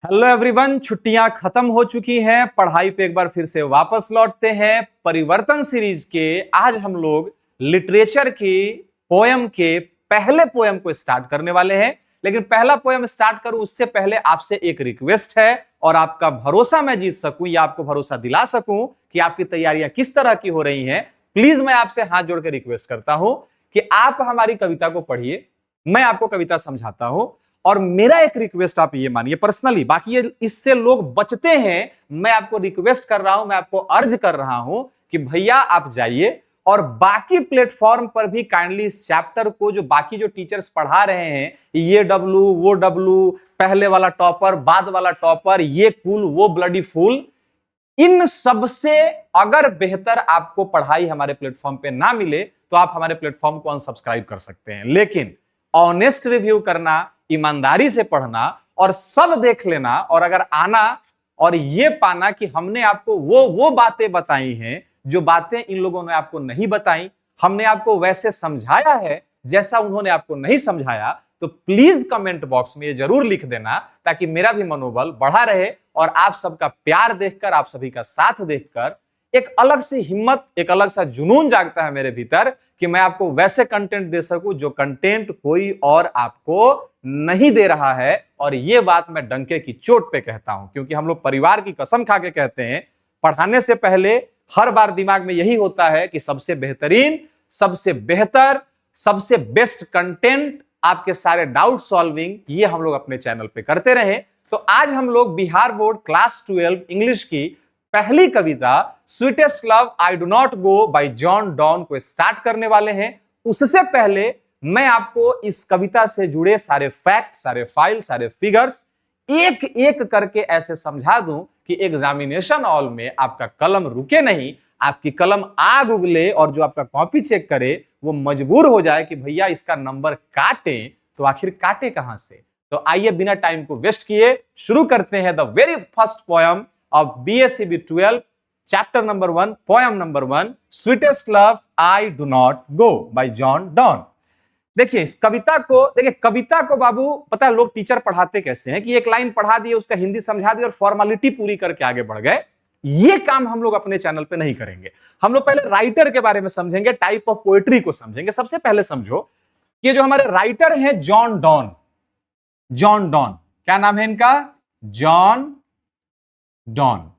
Hello everyone, छुट्टियां खत्म हो चुकी हैं। पढ़ाई पे एक बार फिर से वापस लौटते हैं। परिवर्तन सीरीज के आज हम लोग लिटरेचर की पोयम के पहले पोयम को स्टार्ट करने वाले हैं। लेकिन पहला पोयम स्टार्ट करूं उससे पहले आपसे एक रिक्वेस्ट है, और आपका भरोसा मैं जीत सकूं या आपको भरोसा दिला सकूं कि आपकी तैयारियां किस तरह की हो रही हैं, प्लीज मैं आपसे हाथ जोड़कर रिक्वेस्ट करता हूं कि आप हमारी कविता को पढ़िए। मैं आपको कविता समझाता हूं, और मेरा एक रिक्वेस्ट आप ये मानिए पर्सनली, बाकी ये इससे लोग बचते हैं, मैं आपको रिक्वेस्ट कर रहा हूं, मैं आपको अर्ज कर रहा हूं कि भैया आप जाइए और बाकी प्लेटफॉर्म पर भी काइंडली इस चैप्टर को, जो बाकी जो टीचर्स पढ़ा रहे हैं, ये डब्लू वो डब्लू, पहले वाला टॉपर बाद वाला टॉपर, ये कूल वो ब्लडी फूल, इन सब से अगर बेहतर आपको पढ़ाई हमारे प्लेटफॉर्म पे ना मिले तो आप हमारे प्लेटफॉर्म को अनसब्सक्राइब कर सकते हैं। लेकिन ऑनेस्ट रिव्यू करना, ईमानदारी से पढ़ना और सब देख लेना, और अगर आना और ये पाना कि हमने आपको वो बातें बताई हैं जो बातें इन लोगों ने आपको नहीं बताई, हमने आपको वैसे समझाया है जैसा उन्होंने आपको नहीं समझाया, तो प्लीज कमेंट बॉक्स में ये जरूर लिख देना ताकि मेरा भी मनोबल बढ़ा रहे और आप सबका प्यार देखकर, आप सभी का साथ देखकर एक अलग सी हिम्मत, एक अलग सा जुनून जागता है मेरे भीतर कि मैं आपको वैसे कंटेंट दे सकूं जो कंटेंट कोई और आपको नहीं दे रहा है। और ये बात मैं डंके की चोट पे कहता हूं, क्योंकि हम लोग परिवार की कसम खा के कहते हैं, पढ़ाने से पहले हर बार दिमाग में यही होता है कि सबसे बेहतरीन, सबसे बेहतर, सबसे बेस्ट कंटेंट, आपके सारे डाउट सॉल्विंग, ये हम लोग अपने चैनल पे करते रहे। तो आज हम लोग बिहार बोर्ड क्लास 12 इंग्लिश की पहली कविता sweetest love I do not go by John Donne को स्टार्ट करने वाले हैं। उससे पहले मैं आपको इस कविता से जुड़े सारे फैक्ट, सारे फाइल, सारे फिगर्स एक एक करके ऐसे समझा दूं कि एग्जामिनेशन हॉल में आपका कलम रुके नहीं, आपकी कलम आग उगले, और जो आपका कॉपी चेक करे वो मजबूर हो जाए कि भैया इसका नंबर काटे, तो आखिर काटे कहां से। तो आइए बिना टाइम को वेस्ट किए शुरू करते हैं the very first poem of BSCB 12, chapter number 1, poem number 1, sweetest love I do not go by John don. देखिए इस कविता को, देखिए कविता को बाबू पता है लोग टीचर पढ़ाते कैसे हैं कि एक लाइन पढ़ा दिए, उसका हिंदी समझा दिए और फॉर्मेलिटी पूरी करके आगे बढ़ गए। ये काम हम लोग अपने चैनल पे नहीं करेंगे। हम लोग पहले राइटर के बारे में समझेंगे, टाइप ऑफ पोएट्री को समझेंगे। सबसे पहले समझो कि जो हमारे राइटर हैं जॉन डॉन, जॉन डॉन क्या नाम है इनका? John Donne.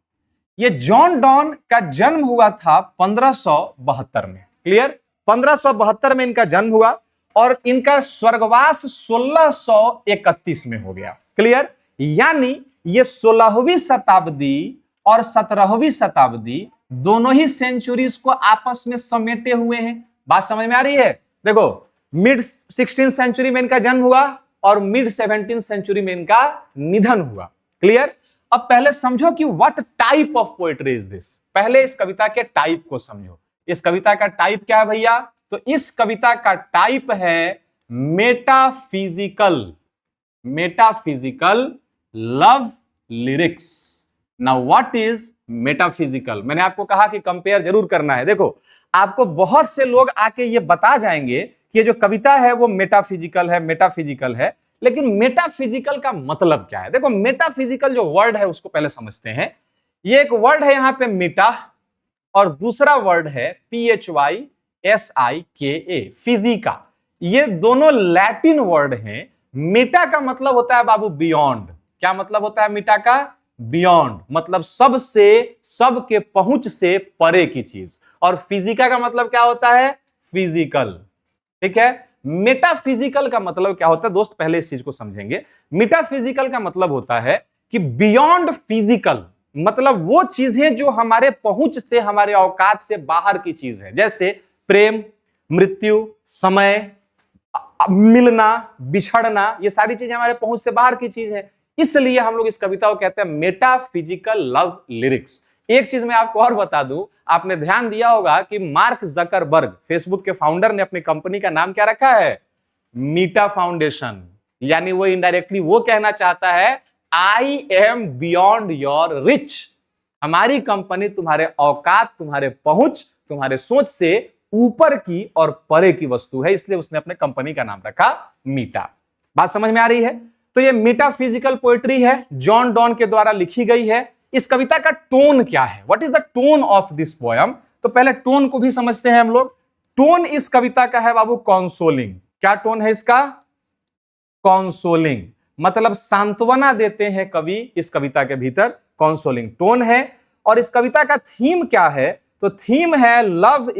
ये जॉन डॉन का जन्म हुआ था 1572 में। क्लियर? 1572 में इनका जन्म हुआ और इनका स्वर्गवास 1631 में हो गया। क्लियर? यानी ये 16वीं शताब्दी और 17वीं शताब्दी दोनों ही सेंचुरीज को आपस में समेटे हुए हैं। बात समझ में आ रही है? देखो, मिड 16th सेंचुरी में इनका जन्म हुआ और मिड 17th सेंचुरी में इनका निधन हुआ। क्लियर? अब पहले समझो कि what type of poetry is this. पहले इस कविता के टाइप को समझो। इस कविता का टाइप क्या है भैया? तो इस कविता का टाइप है metaphysical, metaphysical love lyrics. Now what is metaphysical? मैंने आपको कहा कि कंपेयर जरूर करना है। देखो, आपको बहुत से लोग आके ये बता जाएंगे कि ये जो कविता है वो मेटाफिजिकल है, मेटाफिजिकल है, लेकिन मेटाफिजिकल का मतलब क्या है? देखो, मेटाफिजिकल जो वर्ड है उसको पहले समझते हैं। ये एक वर्ड है यहां पे मेटा, और दूसरा वर्ड है PHYSIKA, फिजिका। ये दोनों लैटिन वर्ड हैं। मेटा का मतलब होता है बाबू बियॉन्ड। क्या मतलब होता है मेटा का? बियॉन्ड, मतलब सबसे, सबके पहुंच से परे की चीज। और फिजिका का मतलब क्या होता है? फिजिकल। ठीक है? मेटाफिजिकल का मतलब क्या होता है दोस्त? पहले इस चीज को समझेंगे। मेटाफिजिकल का मतलब होता है कि बियॉन्ड फिजिकल, मतलब वो चीजें जो हमारे पहुंच से, हमारे औकात से बाहर की चीज है, जैसे प्रेम, मृत्यु, समय, मिलना, बिछड़ना, ये सारी चीजें हमारे पहुंच से बाहर की चीज है। इसलिए हम लोग इस कविता को कहते हैं मेटाफिजिकल लव लिरिक्स। एक चीज मैं आपको और बता दूं, आपने ध्यान दिया होगा कि मार्क जकरबर्ग, फेसबुक के फाउंडर, ने अपनी कंपनी का नाम क्या रखा है? मीटा फाउंडेशन। यानी वो इनडायरेक्टली वो कहना चाहता है I am beyond your rich. हमारी कंपनी तुम्हारे औकात, तुम्हारे पहुंच, तुम्हारे सोच से ऊपर की और परे की वस्तु है, इसलिए उसने अपने कंपनी का नाम रखा मीटा। बात समझ में आ रही है? तो ये मेटाफिजिकल पोएट्री है, जॉन डॉन के द्वारा लिखी गई है। इस कविता का टोन क्या है, what is the tone of this poem? तो पहले टोन को भी समझते हैं हम लोग। टोन इस कविता का है बाबू कॉन्सोलिंग। क्या टोन है इसका? कॉन्सोलिंग, मतलब सांत्वना देते हैं कवि इस कविता के भीतर, कॉन्सोलिंग टोन है। और इस कविता का थीम क्या है? तो थीम है लव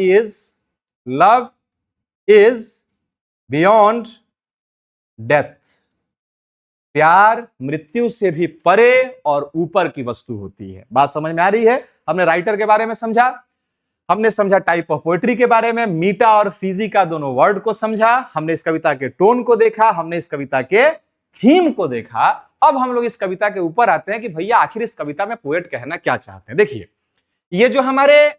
इज बियॉन्ड डेथ। प्यार मृत्यु से भी परे और ऊपर की वस्तु होती है। बात समझ में आ रही है? हमने राइटर के बारे में समझा, हमने समझा टाइप ऑफ पोएट्री के बारे में, मीटा और फिजी का दोनों वर्ड को समझा, हमने इस कविता के टोन को देखा, हमने इस कविता के थीम को देखा। अब हम लोग इस कविता के ऊपर आते हैं कि भैया आखिर इस कविता में पोएट कहना क्या चाहते हैं। देखिए, ये जो हमारे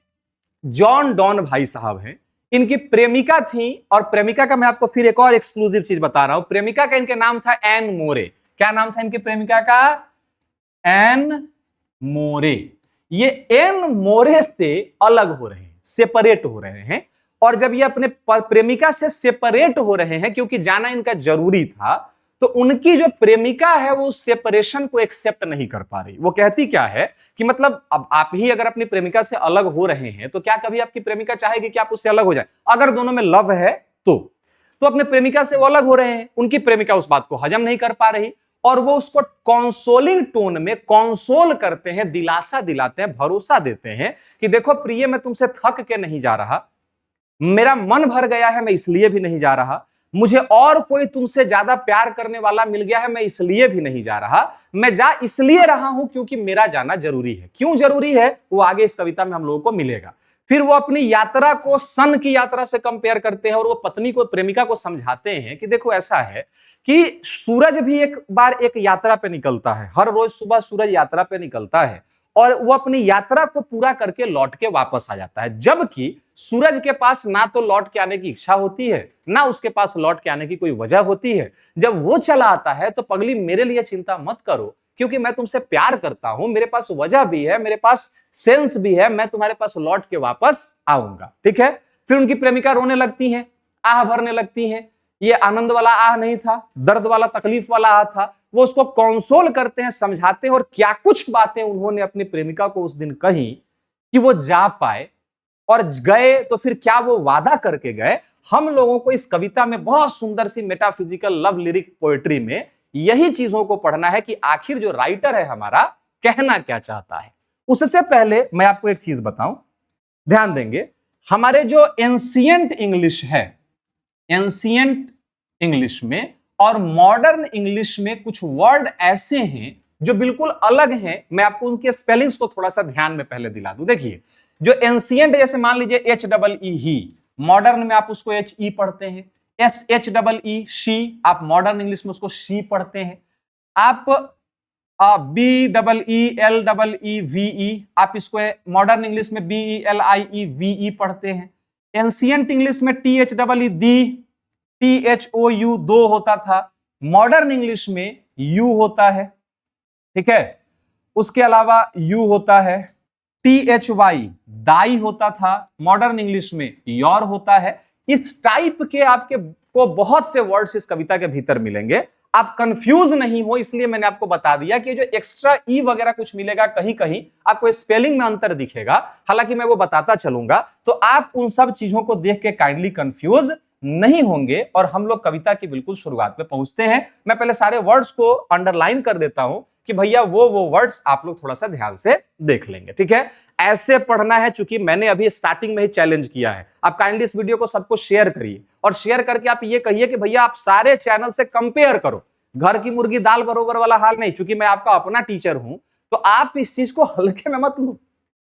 जॉन डॉन भाई साहब हैं, इनकी प्रेमिका थी, और प्रेमिका का मैं आपको फिर एक और एक्सक्लूसिव चीज बता रहा हूं। प्रेमिका का इनके नाम था एन मोरे। क्या नाम था इनकी प्रेमिका का? एन मोरे। ये एन मोरे से अलग हो रहे हैं, सेपरेट हो रहे हैं। और जब ये अपने प्रेमिका से सेपरेट हो रहे हैं, क्योंकि जाना इनका जरूरी था, तो उनकी जो प्रेमिका है वो सेपरेशन को एक्सेप्ट नहीं कर पा रही। वो कहती क्या है कि मतलब अब आप ही अगर अपनी प्रेमिका से अलग हो रहे हैं, तो क्या कभी आपकी प्रेमिका चाहेगी कि आप उससे अलग हो जाए? अगर दोनों में लव है तो अपने प्रेमिका से वो अलग हो रहे हैं। उनकी प्रेमिका उस बात को हजम नहीं कर पा रही, और वो उसको कॉन्सोलिंग टोन में कॉन्सोल करते हैं, दिलासा दिलाते हैं, भरोसा देते हैं कि देखो प्रिय, मैं तुमसे थक के नहीं जा रहा, मेरा मन भर गया है, मैं इसलिए भी नहीं जा रहा, मुझे और कोई तुमसे ज्यादा प्यार करने वाला मिल गया है, मैं इसलिए भी नहीं जा रहा, मैं जा इसलिए रहा हूं क्योंकि मेरा जाना जरूरी है। क्यों जरूरी है वो आगे इस कविता में हम लोगों को मिलेगा। फिर वो अपनी यात्रा को सन की यात्रा से कंपेयर करते हैं, और वो पत्नी को, प्रेमिका को समझाते हैं कि देखो ऐसा है कि सूरज भी एक बार एक यात्रा पे निकलता है, हर रोज सुबह सूरज यात्रा पे निकलता है, और वो अपनी यात्रा को पूरा करके लौट के वापस आ जाता है। जबकि सूरज के पास ना तो लौट के आने की इच्छा होती है, ना उसके पास लौट के आने की कोई वजह होती है। जब वो चला आता है तो पगली मेरे लिए चिंता मत करो, क्योंकि मैं तुमसे प्यार करता हूं, मेरे पास वजह भी है, मेरे पास सेंस भी है, मैं तुम्हारे पास लौट के वापस आऊंगा। ठीक है। फिर उनकी प्रेमिका रोने लगती है, आह भरने लगती है। ये आनंद वाला आह नहीं था, दर्द वाला, तकलीफ वाला आह था। वो उसको कंसोल करते हैं, समझाते हैं, और क्या कुछ बातें उन्होंने अपनी प्रेमिका को उस दिन कही कि वो जा पाए। और गए तो फिर क्या वो वादा करके गए। हम लोगों को इस कविता में बहुत सुंदर सी मेटाफिजिकल लव लिरिक पोएट्री में यही चीजों को पढ़ना है कि आखिर जो राइटर है हमारा कहना क्या चाहता है। उससे पहले मैं आपको एक चीज बताऊं, ध्यान देंगे, हमारे जो एंशिएंट इंग्लिश है, एंशिएंट इंग्लिश में और मॉडर्न इंग्लिश में कुछ वर्ड ऐसे हैं जो बिल्कुल अलग हैं। मैं आपको उनके स्पेलिंग्स को थोड़ा सा ध्यान में पहले दिला दूं। देखिए, जो एंशिएंट, जैसे मान लीजिए HEE ही, मॉडर्न में आप उसको HE पढ़ते हैं। SHEE शी, आप मॉडर्न इंग्लिश में उसको शी पढ़ते हैं। आप BEELEE आप इसको मॉडर्न इंग्लिश में BELIEVE पढ़ते हैं। एंशिएंट इंग्लिश में THEE THOU दो होता था, मॉडर्न इंग्लिश में U होता है। ठीक है। उसके अलावा U होता है, THY दाई होता था, मॉडर्न इंग्लिश में योर होता है। इस टाइप के आपके को बहुत से वर्ड्स इस कविता के भीतर मिलेंगे। आप कंफ्यूज नहीं हो, इसलिए मैंने आपको बता दिया कि जो एक्स्ट्रा ई वगैरह कुछ मिलेगा, कहीं कहीं आपको स्पेलिंग में अंतर दिखेगा, हालांकि मैं वो बताता चलूंगा, तो आप उन सब चीजों को देख के काइंडली कंफ्यूज नहीं होंगे। और हम लोग कविता की बिल्कुल शुरुआत पे पहुंचते हैं। मैं पहले सारे वर्ड्स को अंडरलाइन कर देता हूं कि भैया वो वर्ड्स आप लोग थोड़ा सा ध्यान से देख लेंगे। ठीक है। ऐसे पढ़ना है, चूंकि मैंने अभी स्टार्टिंग में ही चैलेंज किया है। आप काइंडली इस वीडियो को सबको शेयर करिए, और शेयर करके आप ये कहिए कि भैया आप सारे चैनल से कंपेयर करो। घर की मुर्गी दाल बरोबर वाला हाल नहीं, चूंकि मैं आपका अपना टीचर हूं, तो आप इस चीज को हल्के में मत लो।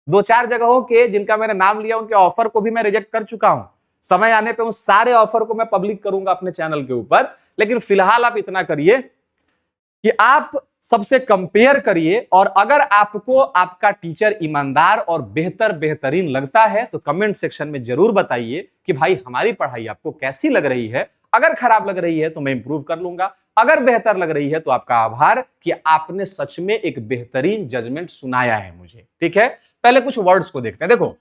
2-4 जगहों के जिनका मैंने नाम लिया, उनके ऑफर को भी मैं रिजेक्ट कर चुका हूं। समय आने पे उन सारे ऑफर को मैं पब्लिक करूंगा अपने चैनल के ऊपर। लेकिन फिलहाल आप इतना करिए कि आप सबसे कंपेयर करिए, और अगर आपको आपका टीचर ईमानदार और बेहतरीन लगता है तो कमेंट सेक्शन में जरूर बताइए कि भाई हमारी पढ़ाई आपको कैसी लग रही है। अगर खराब लग रही है तो मैं इंप्रूव कर लूंगा, अगर बेहतर लग रही है तो आपका आभार कि आपने सच में एक बेहतरीन जजमेंट सुनाया है मुझे। ठीक है। पहले कुछ वर्ड्स को देखते हैं। देखो,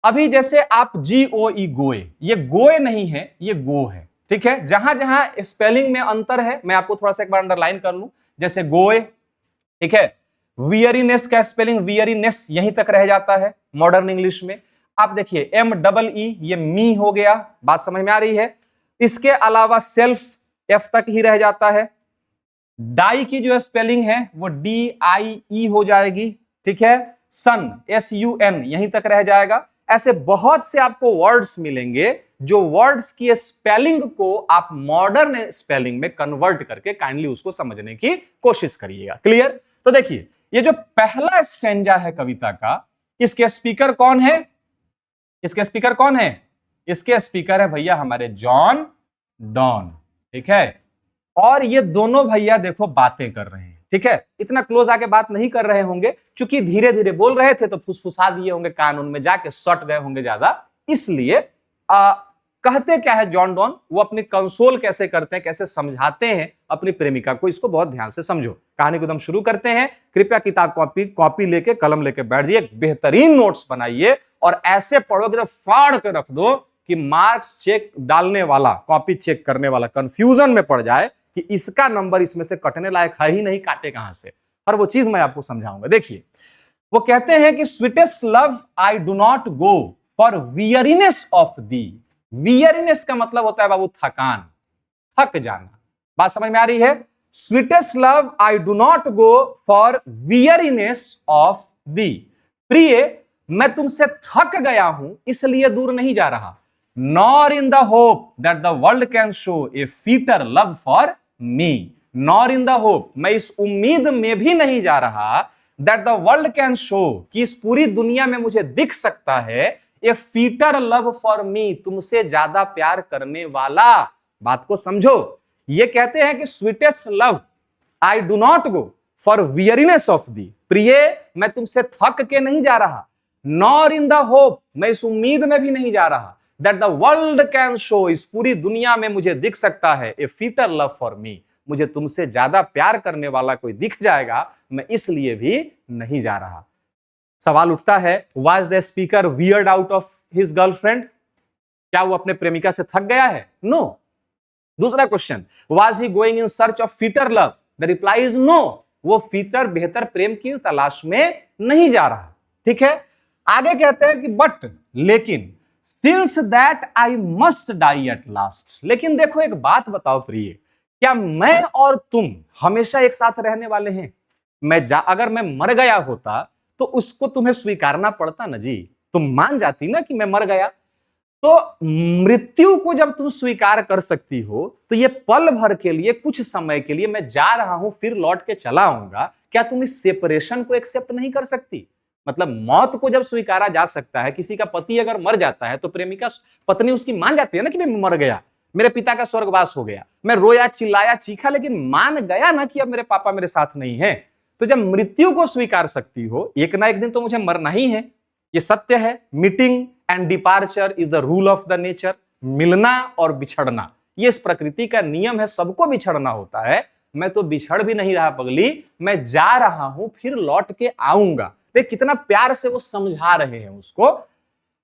अभी जैसे आप GOE गोए, ये गोए नहीं है, ये गो है। ठीक है, जहां जहां स्पेलिंग में अंतर है मैं आपको थोड़ा सा एक बार अंडरलाइन कर लूं, जैसे गोए, ठीक है, वियरीनेस का स्पेलिंग वियरीनेस यहीं तक रह जाता है मॉडर्न इंग्लिश में। आप देखिए MEE ये मी हो गया, बात समझ में आ रही है। इसके अलावा सेल्फ F तक ही रह जाता है। डाई की जो स्पेलिंग है वो DIE हो जाएगी, ठीक है। सन SUN यहीं तक रह जाएगा। ऐसे बहुत से आपको वर्ड्स मिलेंगे जो वर्ड्स की स्पेलिंग को आप मॉडर्न स्पेलिंग में कन्वर्ट करके काइंडली उसको समझने की कोशिश करिएगा। क्लियर? तो देखिए ये जो पहला स्टेंजा है कविता का, इसके स्पीकर कौन है? इसके स्पीकर कौन है? इसके स्पीकर है भैया हमारे जॉन डॉन, ठीक है। और ये दोनों भैया देखो बातें कर रहे हैं, ठीक है। इतना क्लोज आके बात नहीं कर रहे होंगे, क्योंकि धीरे धीरे बोल रहे थे तो फुसफुसा दिए होंगे, कान उनमें जाके सट गए होंगे ज्यादा, इसलिए कहते क्या है जॉन डॉन, वो अपनी कंसोल कैसे करते हैं, कैसे समझाते हैं अपनी प्रेमिका को, इसको बहुत ध्यान से समझो। कहानी को एकदम शुरू करते हैं। कृपया किताब कॉपी लेके कलम लेके बैठ जाइए, बेहतरीन नोट्स बनाइए और ऐसे पढ़ोगे तो फाड़ के रख दो कि मार्क्स चेक डालने वाला, कॉपी चेक करने वाला कंफ्यूजन में पड़ जाए कि इसका नंबर इसमें से कटने लायक है ही नहीं, काटे कहां से। और वो चीज मैं आपको समझाऊंगा। देखिए वो कहते हैं कि sweetest love I do not go for weariness of thee. Weariness का मतलब होता है बाबू थकान, थक जाना। बात समझ में आ रही है? Sweetest love I do not go for weariness of thee. प्रिय मैं तुमसे थक गया हूं इसलिए दूर नहीं जा रहा। Nor in the hope that the world can show A fitter love for me. Nor in the hope, मैं इस उम्मीद में भी नहीं जा रहा that the world can show, कि इस पूरी दुनिया में मुझे दिख सकता है ए फीटर लव फॉर मी, तुमसे ज्यादा प्यार करने वाला। बात को समझो। ये कहते हैं कि sweetest love I do not go for weariness of thee. प्रिय मैं तुमसे थक के नहीं जा रहा। नॉर इन द होप, मैं इस उम्मीद में भी नहीं जा रहा that the world can show, इस पूरी दुनिया में मुझे दिख सकता है ए फीटर लव फॉर मी, मुझे तुमसे ज्यादा प्यार करने वाला कोई दिख जाएगा, मैं इसलिए भी नहीं जा रहा। सवाल उठता है, was the speaker weird out of his girlfriend? क्या वो अपने प्रेमिका से थक गया है? नो। दूसरा question, was he going in search of fitter love? The reply is no, वो फीटर बेहतर प्रेम की तलाश में नहीं जा रहा। ठीक है, आगे कहते हैं कि बट, लेकिन, since that I must die at last. लेकिन देखो एक बात बताओ प्रिय, क्या मैं और तुम हमेशा एक साथ रहने वाले हैं? अगर मैं मर गया होता तो उसको तुम्हें स्वीकारना पड़ता ना जी, तुम मान जाती ना कि मैं मर गया। तो मृत्यु को जब तुम स्वीकार कर सकती हो तो ये पल भर के लिए, कुछ समय के लिए मैं जा रहा हूं फिर लौट के चला आऊंगा, क्या तुम इस सेपरेशन को एक्सेप्ट नहीं कर सकती? मतलब मौत को जब स्वीकारा जा सकता है, किसी का पति अगर मर जाता है तो प्रेमिका पत्नी उसकी मान जाती है ना कि मैं मर गया, मेरे पिता का स्वर्गवास हो गया, मैं रोया चिल्लाया चीखा लेकिन मान गया ना कि अब मेरे पापा मेरे साथ नहीं है। तो जब मृत्यु को स्वीकार सकती हो, एक ना एक दिन तो मुझे मरना ही है, ये सत्य है। Meeting and departure is the rule of the nature. मिलना और बिछड़ना ये इस प्रकृति का नियम है, सबको बिछड़ना होता है। मैं तो बिछड़ भी नहीं रहा पगली, मैं जा रहा हूं फिर लौट के आऊंगा। देख कितना प्यार से वो समझा रहे हैं उसको।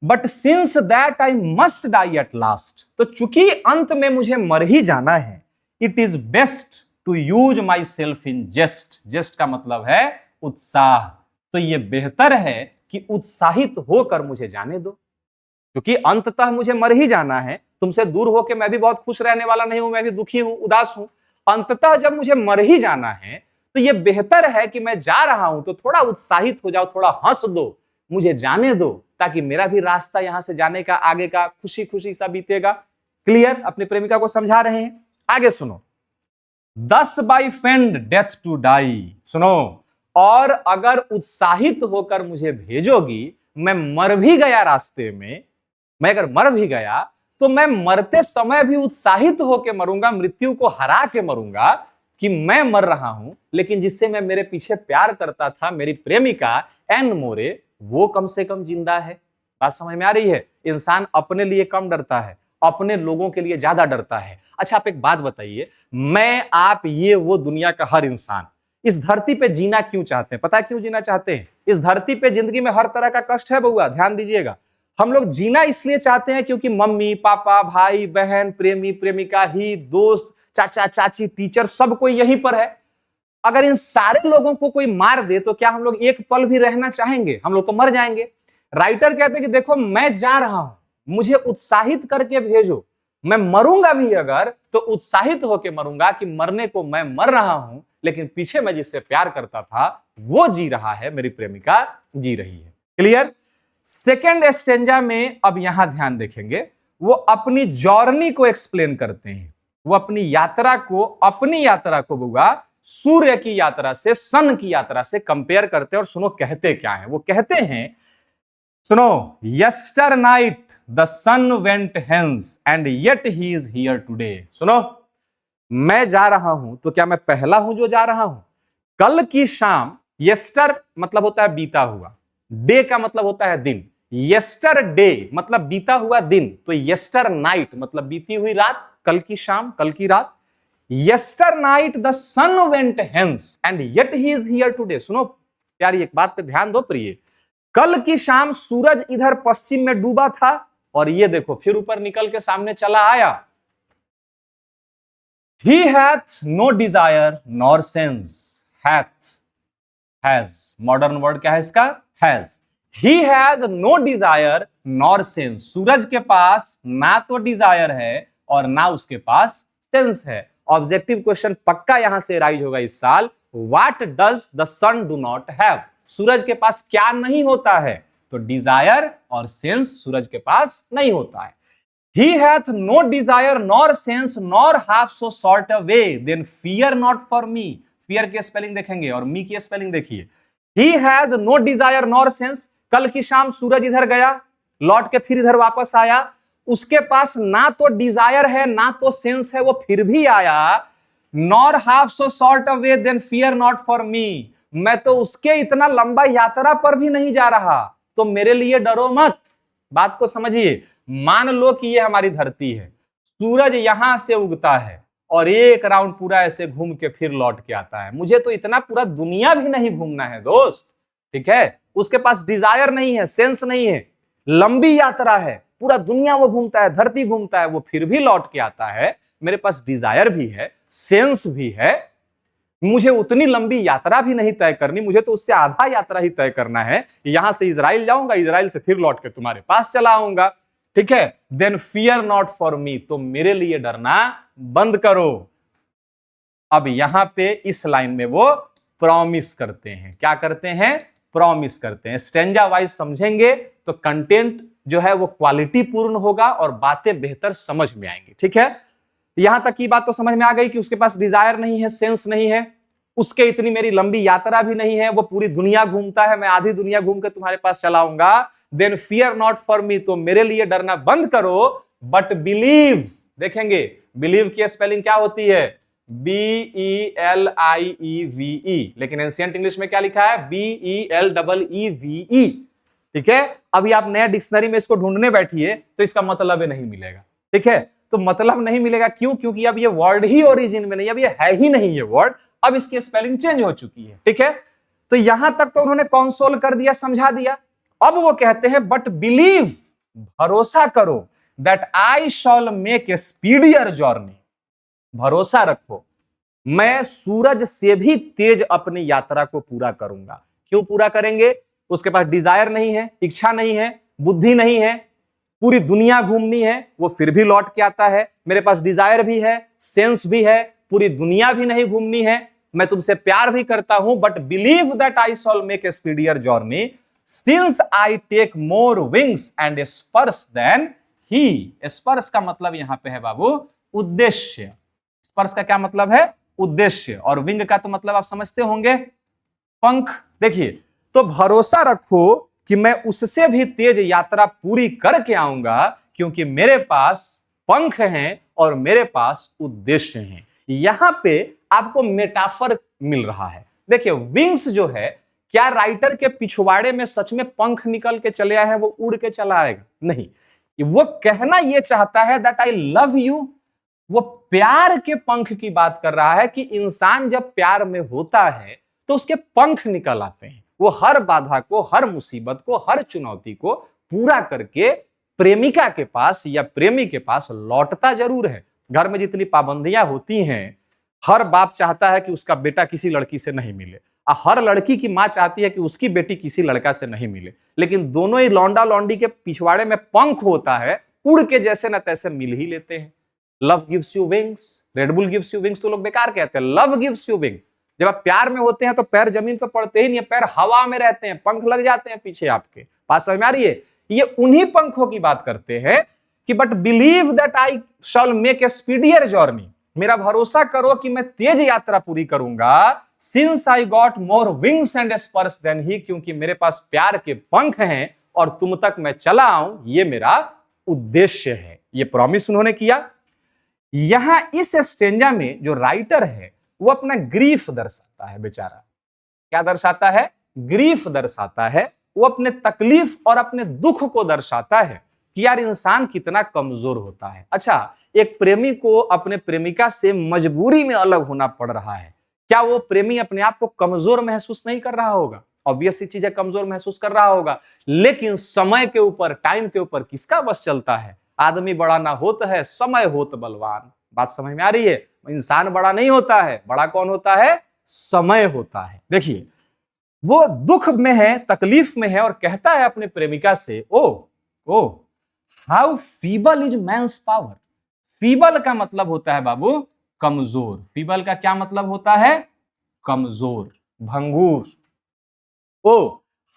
But since that I must die at last, तो चूंकि अंत में मुझे मर ही जाना है, it is best to use myself in jest. Jest का मतलब है उत्साह। तो ये बेहतर है कि उत्साहित होकर मुझे जाने दो, क्योंकि अंततः मुझे मर ही जाना है। तुमसे दूर होकर मैं भी बहुत खुश रहने वाला नहीं हूं, मैं भी दुखी हूं, उदास हूं। अंततः जब मुझे मर ही जाना है तो ये बेहतर है कि मैं जा रहा हूं तो थोड़ा उत्साहित हो जाओ, थोड़ा हंस दो, मुझे जाने दो, ताकि मेरा भी रास्ता यहां से जाने का आगे का खुशी खुशी सा बीतेगा। क्लियर? अपनी प्रेमिका को समझा रहे हैं। आगे सुनो, thus by feigned death to die. सुनो, और अगर उत्साहित होकर मुझे भेजोगी, मैं मर भी गया रास्ते में, मैं अगर मर भी गया तो मैं मरते समय भी उत्साहित होकर मरूंगा, मृत्यु को हरा के मरूंगा कि मैं मर रहा हूं, लेकिन जिससे मैं मेरे पीछे प्यार करता था, मेरी प्रेमिका एन मोरे, वो कम से कम जिंदा है। बात समझ में आ रही है? इंसान अपने लिए कम डरता है, अपने लोगों के लिए ज्यादा डरता है। अच्छा आप एक बात बताइए, मैं, आप, ये वो दुनिया का हर इंसान इस धरती पे जीना क्यों चाहते हैं? पता है क्यों जीना चाहते हैं? इस धरती पे जिंदगी में हर तरह का कष्ट है बउआ, ध्यान दीजिएगा। हम लोग जीना इसलिए चाहते हैं क्योंकि मम्मी पापा भाई बहन प्रेमी प्रेमिका ही दोस्त चाचा चाची टीचर सब कोई यहीं पर है। अगर इन सारे लोगों को कोई मार दे तो क्या हम लोग एक पल भी रहना चाहेंगे? हम लोग तो मर जाएंगे। राइटर कहते हैं कि देखो मैं जा रहा हूं, मुझे उत्साहित करके भेजो, मैं मरूंगा भी अगर तो उत्साहित होकर मरूंगा कि मरने को मैं मर रहा हूं, लेकिन पीछे मैं जिससे प्यार करता था वो जी रहा है, मेरी प्रेमिका जी रही है। क्लियर? सेकेंड स्टेंजा में अब यहां ध्यान देखेंगे, वो अपनी जर्नी को एक्सप्लेन करते हैं। वो अपनी यात्रा को बुआ सूर्य की यात्रा से, सन की यात्रा से कंपेयर करते हैं। और सुनो कहते क्या है, वो कहते हैं, सुनो, yesternight the sun went hence and yet he is here today. सुनो, मैं जा रहा हूं तो क्या मैं पहला हूं जो जा रहा हूं? कल की शाम, यस्टर मतलब होता है बीता हुआ, डे का मतलब होता है दिन, यस्टर डे मतलब बीता हुआ दिन, तो यस्टर नाइट मतलब बीती हुई रात, कल की शाम, कल की रात। Yesternight the sun went hence and yet he is here today. सुनो प्यारी, एक बात पे ध्यान दो प्रिय, कल की शाम सूरज इधर पश्चिम में डूबा था और ये देखो फिर ऊपर निकल के सामने चला आया। He hath no desire nor sense, hath, has, modern word क्या है इसका? has. He has no desire nor sense. सूरज के पास ना तो डिजायर है और ना उसके पास सेंस है। ऑब्जेक्टिव क्वेश्चन पक्का यहां से राइज होगा इस साल, What does the sun do not have? सूरज के पास क्या नहीं होता है? तो डिजायर और सेंस सूरज के पास नहीं होता है। He hath no desire nor sense nor half so short a way, then fear not for me. Fear की स्पेलिंग देखेंगे और मी की स्पेलिंग देखिए। He has no desire nor sense, कल की शाम सूरज इधर गया, लौट के फिर इधर वापस आया, उसके पास ना तो डिजायर है ना तो सेंस है, वो फिर भी आया। Nor half so short a way, then fear not for me. मैं तो उसके इतना लंबा यात्रा पर भी नहीं जा रहा, तो मेरे लिए डरो मत। बात को समझिए, मान लो कि ये हमारी धरती है, सूरज यहां से उगता है और एक राउंड पूरा ऐसे घूम के फिर लौट के आता है। मुझे तो इतना पूरा दुनिया भी नहीं घूमना है दोस्त, ठीक है? उसके पास डिजायर नहीं है, सेंस नहीं है, लंबी यात्रा है, पूरा दुनिया वो घूमता है, धरती घूमता है, वो फिर भी लौट के आता है। मेरे पास डिजायर भी है, सेंस भी है, मुझे उतनी लंबी यात्रा भी नहीं तय करनी, मुझे तो उससे आधा यात्रा ही तय करना है। यहां से इजराइल जाऊंगा, इजराइल से फिर लौट के तुम्हारे पास चला आऊंगा, ठीक है? Then fear not for me, तो मेरे लिए डरना बंद करो। अब यहां पे इस लाइन में वो प्रॉमिस करते हैं। क्या करते हैं? प्रॉमिस करते हैं। स्टेंजा वाइज समझेंगे तो कंटेंट जो है वो क्वालिटी पूर्ण होगा और बातें बेहतर समझ में आएंगी, ठीक है? यहां तक की बात तो समझ में आ गई कि उसके पास डिजायर नहीं है, सेंस नहीं है, उसके इतनी मेरी लंबी यात्रा भी नहीं है, वो पूरी दुनिया घूमता है, मैं आधी दुनिया घूम के तुम्हारे पास चला आऊंगा। Then fear not for me, तो मेरे लिए डरना बंद करो, बट बिलीव। देखेंगे बिलीव की स्पेलिंग क्या होती है? BELIEVE, लेकिन एंशिएंट इंग्लिश में क्या लिखा है? BELEEVE, ठीक है? अभी आप नया डिक्शनरी में इसको ढूंढने बैठिए तो इसका मतलब नहीं मिलेगा, ठीक है? तो मतलब नहीं मिलेगा क्यों? क्योंकि अब ये वर्ड ही ओरिजिन में नहीं, अब ये है ही नहीं ये वर्ड, अब इसकी स्पेलिंग चेंज हो चुकी है, ठीक है? तो यहां तक तो उन्होंने कंसोल कर दिया, समझा दिया। अब वो कहते हैं बट बिलीव, भरोसा करो, that I shall make a speedier journey, भरोसा रखो मैं सूरज से भी तेज अपनी यात्रा को पूरा करूंगा। क्यों पूरा करेंगे? उसके पास डिजायर नहीं है, इच्छा नहीं है, बुद्धि नहीं है, पूरी दुनिया घूमनी है, वो फिर भी लौट के आता है। मेरे पास डिजायर भी है, सेंस भी है, पूरी दुनिया भी नहीं घूमनी है, मैं तुमसे प्यार भी करता हूं, but believe that I shall make a speedier journey since I take more wings and spurs than ही। स्पर्श का मतलब यहां पे है बाबू उद्देश्य। स्पर्श का क्या मतलब है? उद्देश्य। और विंग का तो मतलब आप समझते होंगे, पंख। देखिए, तो भरोसा रखो कि मैं उससे भी तेज यात्रा पूरी करके आऊंगा, क्योंकि मेरे पास पंख हैं और मेरे पास उद्देश्य हैं। यहां पे आपको मेटाफर मिल रहा है। देखिए, विंग्स जो है, क्या राइटर के पिछवाड़े में सच में पंख निकल के चले आए हैं, वो उड़ के चला आएगा? नहीं, वो कहना यह चाहता है दैट आई लव यू। वो प्यार के पंख की बात कर रहा है कि इंसान जब प्यार में होता है तो उसके पंख निकल आते हैं, वो हर बाधा को, हर मुसीबत को, हर चुनौती को पूरा करके प्रेमिका के पास या प्रेमी के पास लौटता जरूर है। घर में जितनी पाबंदियां होती हैं, हर बाप चाहता है कि उसका बेटा किसी लड़की से नहीं मिले, और हर लड़की की मां चाहती है कि उसकी बेटी किसी लड़का से नहीं मिले, लेकिन दोनों ही लौंडा लौंडी के पिछवाड़े में पंख होता है, उड़ के जैसे न तैसे मिल ही लेते हैं। Love gives you wings, Red Bull gives you wings तो लोग बेकार कहते हैं, लव गिव्स यू विंग। जब आप प्यार में होते हैं तो पैर जमीन पर पड़ते ही नहीं है, पैर हवा में रहते हैं, पंख लग जाते हैं पीछे आपके। बात समझ में आ रही है? ये उन्हीं पंखों की बात करते हैं कि but believe that I shall make a speedier journey, मेरा भरोसा करो कि मैं तेज यात्रा पूरी करूंगा, since I got more wings and spurs than ही, क्योंकि मेरे पास प्यार के पंख हैं और तुम तक मैं चला आऊं, ये मेरा उद्देश्य है। ये प्रॉमिस उन्होंने किया। यहां इस स्टेंजा में जो राइटर है वो अपना ग्रीफ दर्शाता है बेचारा। क्या दर्शाता है? ग्रीफ दर्शाता है। वो अपने तकलीफ और अपने दुख को दर्शाता है कि यार इंसान कितना कमजोर होता है। अच्छा, एक प्रेमी को अपने प्रेमिका से मजबूरी में अलग होना पड़ रहा है, क्या वो प्रेमी अपने आप को कमजोर महसूस नहीं कर रहा होगा? ऑब्वियस सी चीज है, कमजोर महसूस कर रहा होगा। लेकिन समय के ऊपर, टाइम के ऊपर किसका बस चलता है? आदमी बड़ा ना होता है, समय होत बलवान। बात समझ में आ रही है? इंसान बड़ा नहीं होता है, बड़ा कौन होता है? समय होता है। देखिए, वो दुख में है, तकलीफ में है और कहता है अपने प्रेमिका से, O how feeble is man's power. Feeble का मतलब होता है बाबू कमजोर। फीबल का क्या मतलब होता है? कमजोर, भंगूर। O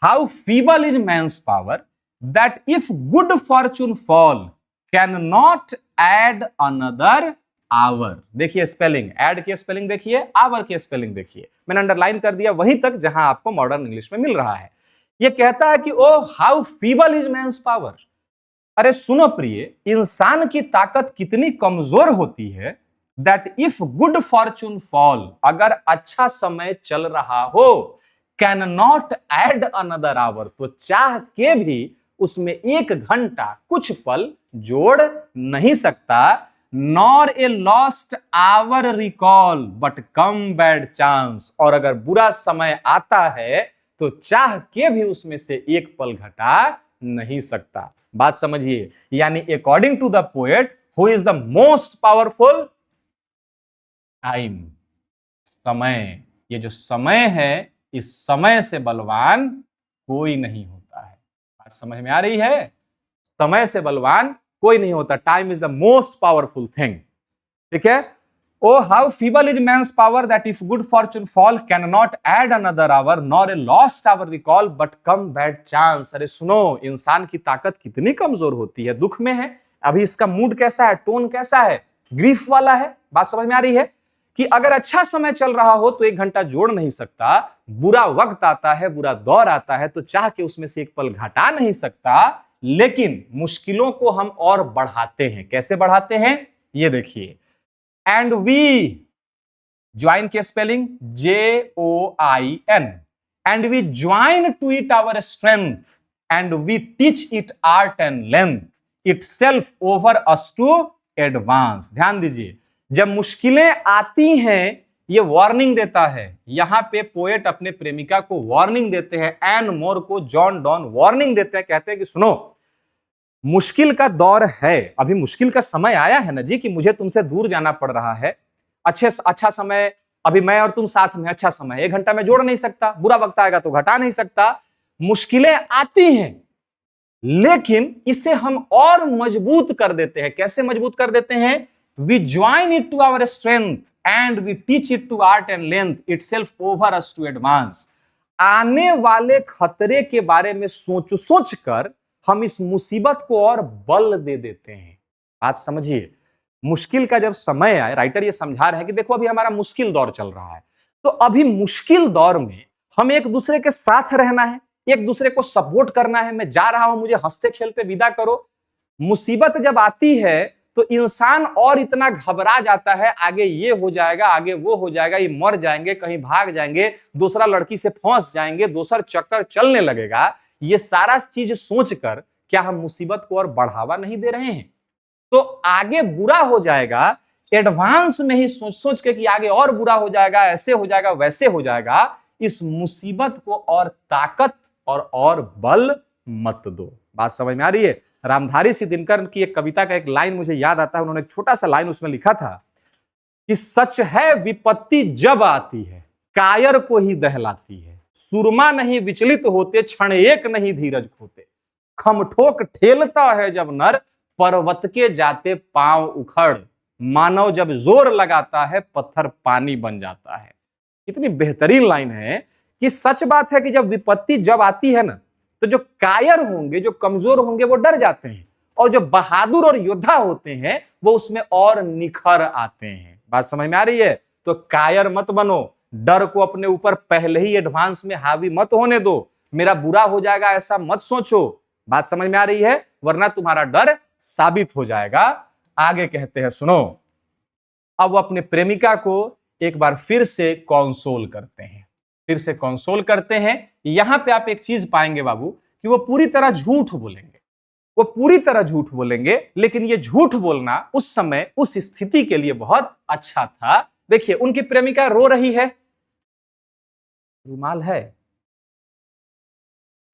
how feeble is man's power that if good fortune fall can not add another hour. देखिए स्पेलिंग, एड की स्पेलिंग देखिए, आवर की स्पेलिंग देखिए, मैंने अंडरलाइन कर दिया वहीं तक जहां आपको मॉडर्न इंग्लिश में मिल रहा है। ये कहता है कि O how feeble is man's power. अरे सुनो प्रिय, इंसान की ताकत कितनी कमजोर होती है, that if good fortune fall, अगर अच्छा समय चल रहा हो, can not add another hour, तो चाह के भी उसमें एक घंटा, कुछ पल जोड़ नहीं सकता। Nor a lost hour recall but come bad chance, और अगर बुरा समय आता है तो चाह के भी उसमें से एक पल घटा नहीं सकता। बात समझिए, यानी according to the poet, who is the most powerful? Time, समय। ये जो समय है, इस समय से बलवान कोई नहीं होता है। बात समझ में आ रही है? समय से बलवान कोई नहीं होता। Time is the most powerful thing. ठीक है? O how feeble is man's power that if good fortune fall can not add another hour nor a lost hour recall but come bad chance. अरे सुनो, इंसान की ताकत कितनी कमजोर होती है। दुख में है, अभी इसका मूड कैसा है, टोन कैसा है? ग्रीफ वाला है। बात समझ में आ रही है कि अगर अच्छा समय चल रहा हो तो एक घंटा जोड़ नहीं सकता, बुरा वक्त आता है, बुरा दौर आता है तो चाह के उसमें से एक पल घटा नहीं सकता, लेकिन मुश्किलों को हम और बढ़ाते हैं। कैसे बढ़ाते हैं? ये देखिए, एंड वी, ज्वाइन की spelling JOIN, and we join to it our strength and we teach it art and length itself over us to advance. ध्यान दीजिए, जब मुश्किलें आती हैं, ये वार्निंग देता है। यहां पे पोएट अपने प्रेमिका को वार्निंग देते हैं, एन मोर को जॉन डॉन वार्निंग देते हैं, कहते हैं कि सुनो, मुश्किल का दौर है, अभी मुश्किल का समय आया है ना जी, कि मुझे तुमसे दूर जाना पड़ रहा है। अच्छा समय, अभी मैं और तुम साथ में, अच्छा समय, एक घंटा में जोड़ नहीं सकता, बुरा वक्त आएगा तो घटा नहीं सकता। मुश्किलें आती हैं, लेकिन इसे हम और मजबूत कर देते हैं। कैसे मजबूत कर देते हैं? We join it to our strength and we teach it to art and length itself over us to advance। आने वाले खतरे के बारे में सोच कर हम इस मुसीबत को और बल दे देते हैं। बात समझिए, मुश्किल का जब समय आए, राइटर ये समझा रहे हैं कि देखो अभी हमारा मुश्किल दौर चल रहा है, तो अभी मुश्किल दौर में हम एक दूसरे के साथ रहना है, एक दूसरे को सपोर्ट करना है। मैं जा रहा हूं, मुझे हंसते खेलते विदा करो। मुसीबत जब आती है तो इंसान और इतना घबरा जाता है, आगे ये हो जाएगा, आगे वो हो जाएगा, ये मर जाएंगे, कहीं भाग जाएंगे, दूसरा लड़की से फंस जाएंगे, दूसरा चक्कर चलने लगेगा। ये सारा चीज सोचकर क्या हम मुसीबत को और बढ़ावा नहीं दे रहे हैं? तो आगे बुरा हो जाएगा, एडवांस में ही सोच के कि आगे और बुरा हो जाएगा, ऐसे हो जाएगा, वैसे हो जाएगा। इस मुसीबत को और ताकत और बल मत दो। बात समझ में आ रही है? रामधारी सिंह दिनकर की एक कविता का एक लाइन मुझे याद आता है, उन्होंने एक छोटा सा लाइन उसमें लिखा था कि सच है विपत्ति जब आती है कायर को ही दहलाती है, सुरमा नहीं विचलित होते क्षण एक नहीं धीरज खोते, खमठोक ठेलता है जब नर पर्वत के जाते पांव उखड़, मानव जब जोर लगाता है पत्थर पानी बन जाता है। कितनी बेहतरीन लाइन है कि सच बात है कि जब विपत्ति जब आती है ना, तो जो कायर होंगे, जो कमजोर होंगे वो डर जाते हैं, और जो बहादुर और योद्धा होते हैं वो उसमें और निखर आते हैं। बात समझ में आ रही है? तो कायर मत बनो, डर को अपने ऊपर पहले ही एडवांस में हावी मत होने दो, मेरा बुरा हो जाएगा ऐसा मत सोचो। बात समझ में आ रही है? वरना तुम्हारा डर साबित हो जाएगा। आगे कहते हैं, सुनो, अब वो अपने प्रेमिका को एक बार फिर से कंसोल करते हैं, फिर से कंसोल करते हैं। यहां पे आप एक चीज पाएंगे बाबू कि वो पूरी तरह झूठ बोलेंगे, वो पूरी तरह झूठ बोलेंगे, लेकिन ये झूठ बोलना उस समय उस स्थिति के लिए बहुत अच्छा था। देखिए, उनकी प्रेमिका रो रही है, रुमाल है,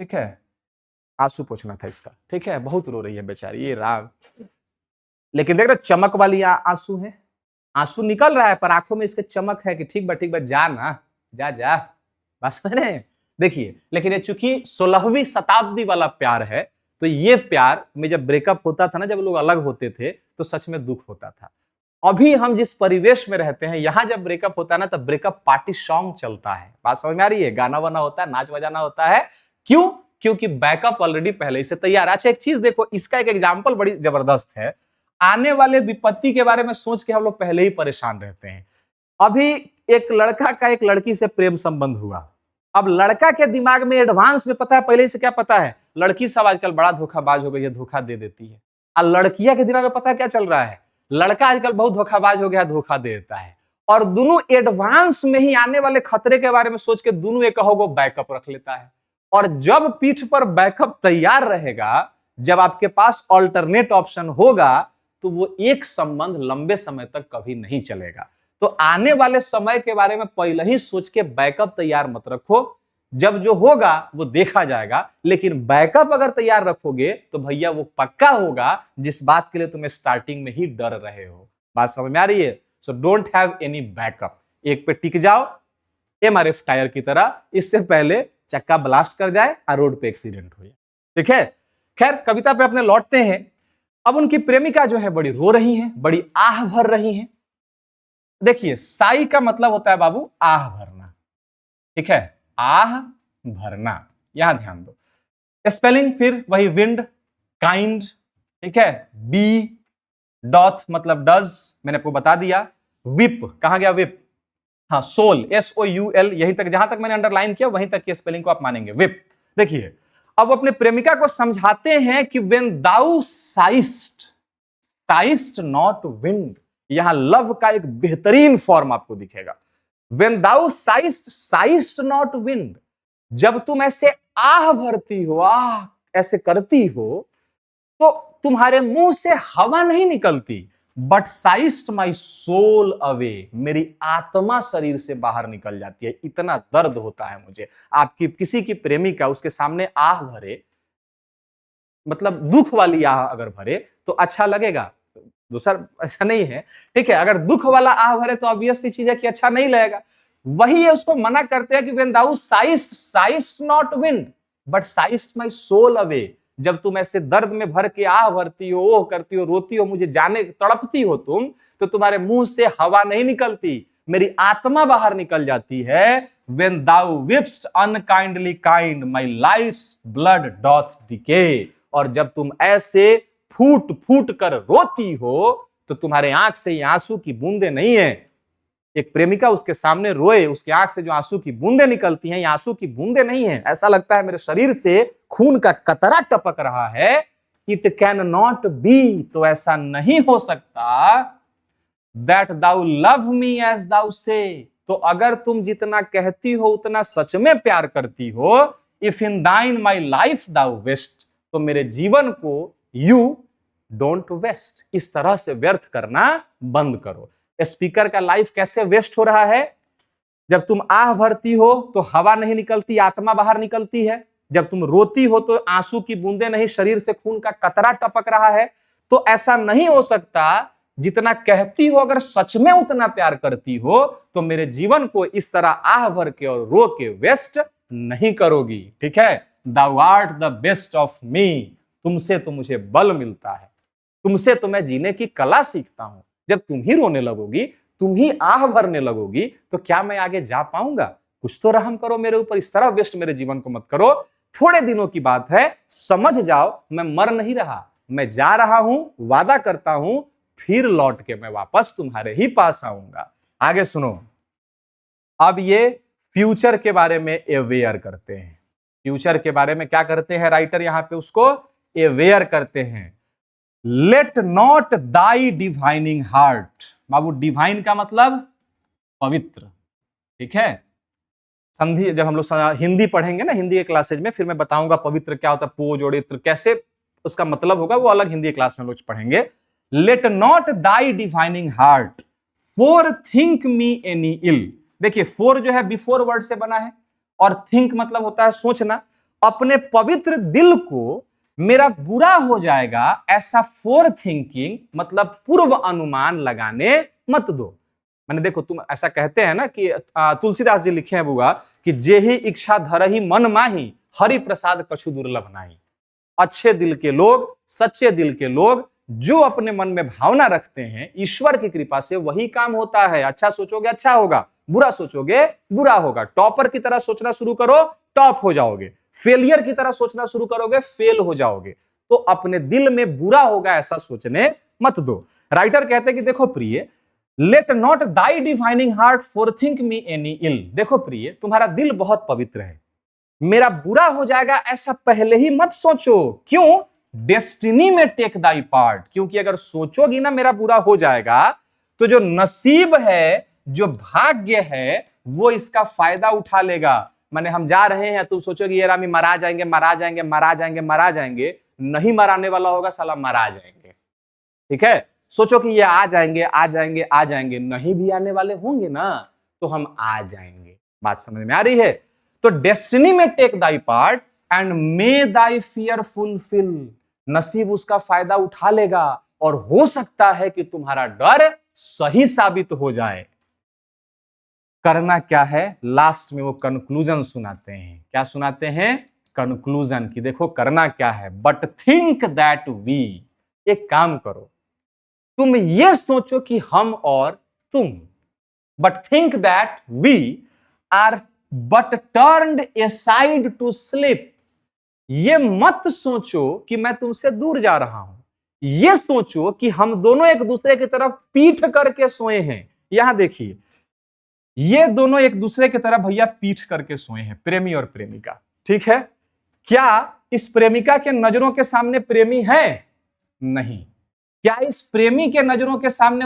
ठीक है, आंसू पोंछना था इसका, ठीक है, बहुत रो रही है बेचारी, ये राम, लेकिन देख रहे चमक वाली आंसू है, आंसू निकल रहा है पर आंखों में इसके चमक है कि ठीक बा जा ना, जा जा, बस मैंने देखिए। लेकिन ये चूंकि 16वीं शताब्दी वाला प्यार है, तो ये प्यार में जब ब्रेकअप होता था ना, जब लोग अलग होते थे तो सच में दुख होता था। अभी हम जिस परिवेश में रहते हैं, यहां जब ब्रेकअप होता है ना, तब ब्रेकअप पार्टी सॉन्ग चलता है। बात समझ में आ रही है? गाना वाना होता है, नाच बजाना होता है। क्यों? क्योंकि बैकअप ऑलरेडी पहले से तैयार। अच्छा, एक चीज देखो, इसका एक एग्जाम्पल बड़ी जबरदस्त है। आने वाले विपत्ति के बारे में सोच के हम लोग पहले ही परेशान रहते हैं। अभी एक लड़का का एक लड़की से प्रेम संबंध हुआ, अब लड़का के दिमाग में एडवांस में पता है, पहले से क्या पता है, लड़की सब आजकल बड़ा धोखाबाज हो गई है, धोखा दे देती है। और लड़कियां के दिमाग में पता है क्या चल रहा है, लड़का आजकल बहुत धोखाबाज हो गया, धोखा दे देता है। और दोनों एडवांस में ही आने वाले खतरे के बारे में सोच के दोनों एक कहो बैकअप रख लेता है। और जब पीठ पर बैकअप तैयार रहेगा, जब आपके पास ऑल्टरनेट ऑप्शन होगा, तो वो एक संबंध लंबे समय तक कभी नहीं चलेगा। तो आने वाले समय के बारे में पहले ही सोच के बैकअप तैयार मत रखो, जब जो होगा वो देखा जाएगा। लेकिन बैकअप अगर तैयार रखोगे तो भैया वो पक्का होगा जिस बात के लिए तुम्हें स्टार्टिंग में ही डर रहे हो। बात समझ में आ रही है? So don't have any backup, एक पे टिक जाओ एमआरएफ टायर की तरह, इससे पहले चक्का ब्लास्ट कर जाए और रोड पे एक्सीडेंट हो जाए। ठीक है, खैर कविता पे अपने लौटते हैं। अब उनकी प्रेमिका जो है बड़ी रो रही है, बड़ी आह भर रही है। देखिए, साई का मतलब होता है बाबू आह भरना, ठीक है, आह भरना, यहां ध्यान दो। स्पेलिंग फिर वही विंड, काइंड, ठीक है, बी, डॉथ मतलब डज, मैंने आपको बता दिया। विप, कहां गया विप, हाँ सोल, SOUL, यही तक, जहां तक मैंने अंडरलाइन किया वहीं तक की स्पेलिंग को आप मानेंगे, विप। देखिए, अब अपने प्रेमिका को समझाते हैं कि when thou sigh'st, sigh'st not wind, यहां लव का एक बेहतरीन फॉर्म आपको दिखेगा। When thou sigh'st, sigh'st not wind, जब तुम ऐसे आह भरती हो, आह ऐसे करती हो, तो तुम्हारे मुंह से हवा नहीं निकलती, but sigh'st my soul away, मेरी आत्मा शरीर से बाहर निकल जाती है, इतना दर्द होता है मुझे। आपकी किसी की प्रेमिका उसके सामने आह भरे, मतलब दुख वाली आह अगर भरे तो अच्छा लगेगा, दूसरा ऐसा नहीं है, ठीक है। अगर दुख वाला आह भरे तो ऑब्वियसली चीज है कि अच्छा नहीं लगेगा। वही है, उसको मना करते हैं कि when thou sigh'st, sigh'st not wind but sigh'st my soul away, जब तुम ऐसे दर्द में भर के आह भरती हो, ओह करती हो, रोती हो, मुझे जाने तड़पती हो तुम, तो तुम्हारे मुंह से हवा नहीं निकलती, मेरी आत्मा बाहर निकल जाती है। When thou whipst unkindly kind, my life's blood doth decay, और जब तुम ऐसे फूट फूट कर रोती हो तो तुम्हारे आंख से ये आंसू की बूंदे नहीं है। एक प्रेमिका उसके सामने रोए, उसके आंख से जो आंसू की बूंदे निकलती हैं, ये आंसू की बूंदे नहीं है, ऐसा लगता है मेरे शरीर से खून का कतरा टपक रहा है। इट कैन नॉट बी, तो ऐसा नहीं हो सकता। That thou love me as thou say, तो अगर तुम जितना कहती हो उतना सच में प्यार करती हो, इफ इन दाइन माई लाइफ दाउ वेस्ट, तो मेरे जीवन को यू डोंट वेस्ट, इस तरह से व्यर्थ करना बंद करो। स्पीकर का लाइफ कैसे वेस्ट हो रहा है, जब तुम आह भरती हो तो हवा नहीं निकलती, आत्मा बाहर निकलती है, जब तुम रोती हो तो आंसू की बूंदें नहीं, शरीर से खून का कतरा टपक रहा है। तो ऐसा नहीं हो सकता, जितना कहती हो अगर सच में उतना प्यार करती हो तो मेरे जीवन को इस तरह आह भर के और रो के वेस्ट नहीं करोगी। ठीक है, Thou art the best of me, तुमसे तो मुझे बल मिलता है, तुमसे तो मैं जीने की कला सीखता हूं। जब तुम ही रोने लगोगी, तुम ही आह भरने लगोगी, तो क्या मैं आगे जा पाऊंगा? कुछ तो रहम करो मेरे ऊपर, इस तरह वेस्ट मेरे जीवन को मत करो। थोड़े दिनों की बात है, समझ जाओ मैं मर नहीं रहा, मैं जा रहा हूं, वादा करता हूं फिर लौट के मैं वापस तुम्हारे ही पास आऊंगा। आगे सुनो, अब ये फ्यूचर के बारे में अवेयर करते हैं। फ्यूचर के बारे में क्या करते हैं राइटर यहां पे, उसको अवेयर करते हैं। Late not thy divining heart. Babu, divine का मतलब पवित्र, ठीक है। संधि जब हम लोग हिंदी पढ़ेंगे ना, हिंदी के क्लासेज में, फिर मैं बताऊंगा पवित्र क्या होता है, पोज और इत्र कैसे उसका मतलब होगा, वो अलग हिंदी क्लास में लोग पढ़ेंगे। Let not thy divining heart forethink me any ill. देखिए, फोर जो है बिफोर वर्ड से बना है, और थिंक मतलब होता है सोचना। अपने पवित्र दिल को मेरा बुरा हो जाएगा ऐसा फोर थिंकिंग मतलब पूर्व अनुमान लगाने मत दो। मैंने देखो, तुम ऐसा कहते हैं ना कि तुलसीदास जी लिखे हैं बुआ कि जे ही इच्छा धरहि मन माही, हरि प्रसाद कछु दुर्लभ नाही। अच्छे दिल के लोग, सच्चे दिल के लोग जो अपने मन में भावना रखते हैं, ईश्वर की कृपा से वही काम होता है। अच्छा सोचोगे अच्छा होगा, बुरा सोचोगे बुरा होगा। टॉपर की तरह सोचना शुरू करो, टॉप हो जाओगे। फेलियर की तरह सोचना शुरू करोगे, फेल हो जाओगे। तो अपने दिल में बुरा होगा ऐसा सोचने मत दो। राइटर कहते हैं कि देखो प्रिय, let not thy divining heart forethink me any ill. देखो प्रिय, तुम्हारा दिल बहुत पवित्र है, मेरा बुरा हो जाएगा ऐसा पहले ही मत सोचो। क्यों? डेस्टिनी में टेक दाई पार्ट। क्योंकि अगर सोचोगी ना मेरा बुरा हो जाएगा, तो जो नसीब है, जो भाग्य है, वो इसका फायदा उठा लेगा। माने हम जा रहे हैं, तुम सोचोगे ये रामी मरा जाएंगे मरा जाएंगे मरा जाएंगे मरा जाएंगे, नहीं मराने वाला होगा साला, मरा जाएंगे। ठीक है, सोचो कि ये आ जाएंगे आ जाएंगे आ जाएंगे, नहीं भी आने वाले होंगे ना, तो हम आ जाएंगे। बात समझ में आ रही है? तो डेस्टिनी में take thy part and may thy fear fulfil. नसीब उसका फायदा उठा लेगा, और हो सकता है कि तुम्हारा डर सही साबित हो जाए। करना क्या है? लास्ट में वो कंक्लूजन सुनाते हैं। क्या सुनाते हैं? कंक्लूजन की। देखो करना क्या है, बट थिंक दैट वी। एक काम करो, तुम ये सोचो कि हम और तुम, but think that we are but turned aside to sleep. ये मत सोचो कि मैं तुमसे दूर जा रहा हूं, ये सोचो कि हम दोनों एक दूसरे की तरफ पीठ करके सोए हैं। यहां देखिए, ये दोनों एक दूसरे की तरफ भैया पीठ करके सोए हैं, प्रेमी और प्रेमिका। ठीक है, क्या इस प्रेमिका के नजरों के सामने प्रेमी है? नहीं। क्या इस प्रेमी के नजरों के सामने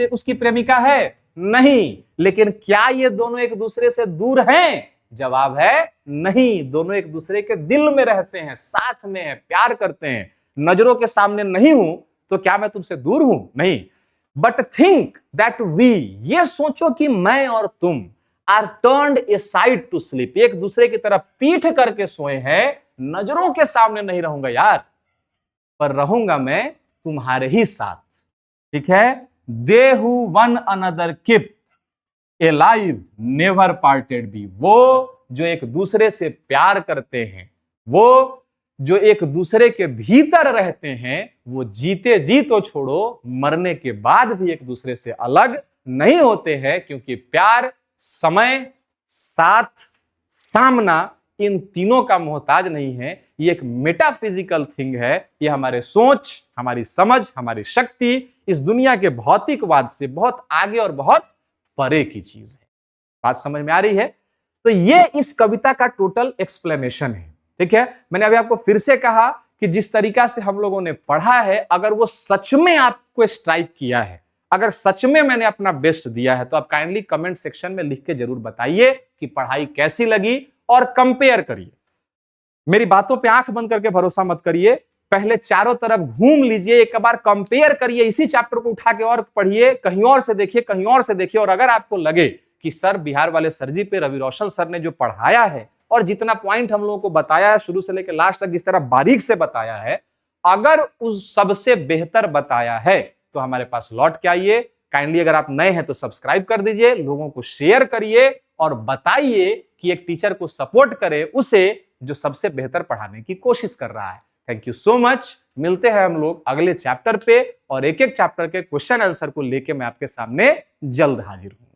उसकी प्रेमिका है? नहीं। लेकिन क्या ये दोनों एक दूसरे से दूर हैं? जवाब है नहीं। दोनों एक दूसरे के दिल में रहते हैं, साथ में है, प्यार करते हैं। नजरों के सामने नहीं हूं तो क्या मैं तुमसे दूर हूं? नहीं। बट थिंक दैट वी, ये सोचो कि मैं और तुम are turned aside to sleep, एक दूसरे की तरफ पीठ करके सोए हैं। नजरों के सामने नहीं रहूंगा यार, पर रहूंगा मैं तुम्हारे ही साथ। ठीक है, they who one another keep alive never parted be. वो जो एक दूसरे से प्यार करते हैं, वो जो एक दूसरे के भीतर रहते हैं, वो जीते जी तो छोड़ो, मरने के बाद भी एक दूसरे से अलग नहीं होते हैं। क्योंकि प्यार, समय, साथ, सामना, इन तीनों का मोहताज नहीं है। ये एक मेटाफिजिकल थिंग है। ये हमारे सोच, हमारी समझ, हमारी शक्ति इस दुनिया के भौतिकवाद से बहुत आगे और बहुत परे की चीज है। बात समझ में आ रही है? तो ये इस कविता का टोटल एक्सप्लेनेशन है। ठीक है, मैंने अभी आपको फिर से कहा कि जिस तरीका से हम लोगों ने पढ़ा है, अगर वो सच में आपको स्ट्राइक किया है, अगर सच में मैंने अपना बेस्ट दिया है, तो आप काइंडली कमेंट सेक्शन में लिख के जरूर बताइए कि पढ़ाई कैसी लगी, और कंपेयर करिए। मेरी बातों पे आंख बंद करके भरोसा मत करिए, पहले चारों तरफ घूम लीजिए, एक बार कंपेयर करिए, इसी चैप्टर को उठा के और पढ़िए, कहीं और से देखिए, कहीं और से देखिए। और अगर आपको लगे कि सर, बिहार वाले सर जी पे रवि रोशन सर ने जो पढ़ाया है और जितना पॉइंट हम लोगों को बताया है शुरू से लेकर लास्ट तक, इस तरह बारीक से बताया है, अगर उस सबसे बेहतर बताया है तो हमारे पास लौट के आइए। काइंडली अगर आप नए हैं तो सब्सक्राइब कर दीजिए, लोगों को शेयर करिए और बताइए कि एक टीचर को सपोर्ट करे उसे जो सबसे बेहतर पढ़ाने की कोशिश कर रहा है। Thank you so much. मिलते हैं हम लोग अगले चैप्टर पे और एक एक चैप्टर के क्वेश्चन आंसर को लेके मैं आपके सामने जल्द हाजिर हूं।